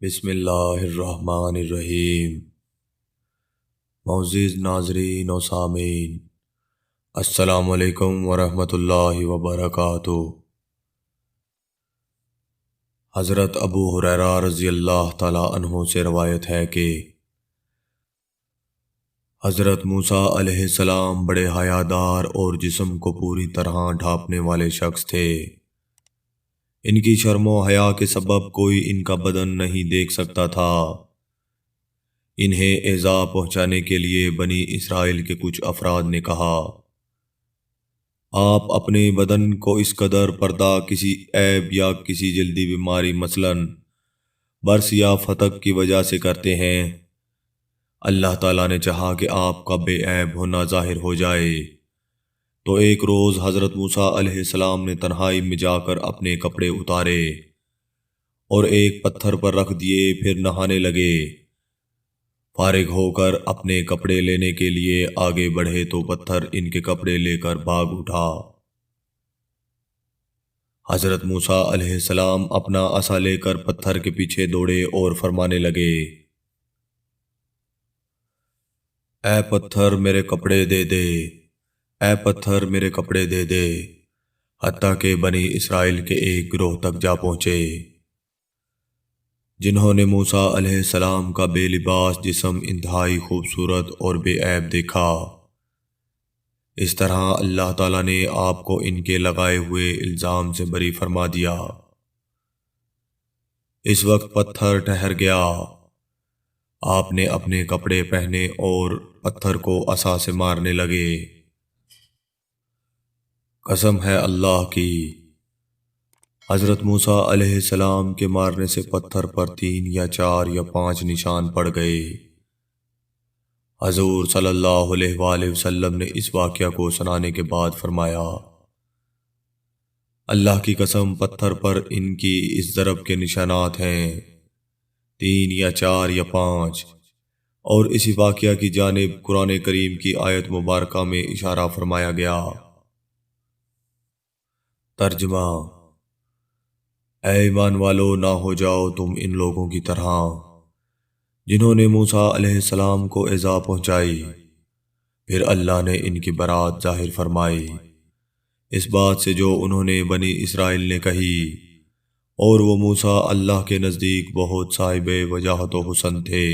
بسم اللہ الرحمن الرحیم۔ معزز ناظرین و سامعین، السلام علیکم ورحمۃ اللہ وبرکاتہ۔ حضرت ابو ہریرہ رضی اللہ تعالی عنہ سے روایت ہے کہ حضرت موسیٰ علیہ السلام بڑے حیادار اور جسم کو پوری طرح ڈھانپنے والے شخص تھے۔ ان کی شرم و حیا کے سبب کوئی ان کا بدن نہیں دیکھ سکتا تھا۔ انہیں ایذا پہنچانے کے لیے بنی اسرائیل کے کچھ افراد نے کہا، آپ اپنے بدن کو اس قدر پردہ کسی عیب یا کسی جلدی بیماری مثلاً برس یا فتق کی وجہ سے کرتے ہیں۔ اللہ تعالیٰ نے چاہا کہ آپ کا بے عیب ہونا ظاہر ہو جائے، تو ایک روز حضرت موسیٰ علیہ السلام نے تنہائی میں جا کر اپنے کپڑے اتارے اور ایک پتھر پر رکھ دیے، پھر نہانے لگے۔ فارغ ہو کر اپنے کپڑے لینے کے لیے آگے بڑھے تو پتھر ان کے کپڑے لے کر بھاگ اٹھا۔ حضرت موسیٰ علیہ السلام اپنا عصا لے کر پتھر کے پیچھے دوڑے اور فرمانے لگے، اے پتھر میرے کپڑے دے دے، اے پتھر میرے کپڑے دے دے، حتیٰ کہ بنی اسرائیل کے ایک گروہ تک جا پہنچے، جنہوں نے موسیٰ علیہ السلام کا بے لباس جسم انتہائی خوبصورت اور بے عیب دیکھا۔ اس طرح اللہ تعالیٰ نے آپ کو ان کے لگائے ہوئے الزام سے بری فرما دیا۔ اس وقت پتھر ٹھہر گیا۔ آپ نے اپنے کپڑے پہنے اور پتھر کو عصا سے مارنے لگے۔ قسم ہے اللہ کی، حضرت موسیٰ علیہ السلام کے مارنے سے پتھر پر 3 یا 4 یا 5 نشان پڑ گئے۔ حضور صلی اللہ علیہ وآلہ وسلم نے اس واقعہ کو سنانے کے بعد فرمایا، اللہ کی قسم پتھر پر ان کی اس ضرب کے نشانات ہیں، 3 یا 4 یا 5۔ اور اسی واقعہ کی جانب قرآن کریم کی آیت مبارکہ میں اشارہ فرمایا گیا۔ ترجمہ: اے ایمان والو، نہ ہو جاؤ تم ان لوگوں کی طرح جنہوں نے موسیٰ علیہ السلام کو ایذا پہنچائی، پھر اللہ نے ان کی برات ظاہر فرمائی اس بات سے جو انہوں نے بنی اسرائیل نے کہی، اور وہ موسیٰ اللہ کے نزدیک بہت صاحب وجاہت و حسن تھے۔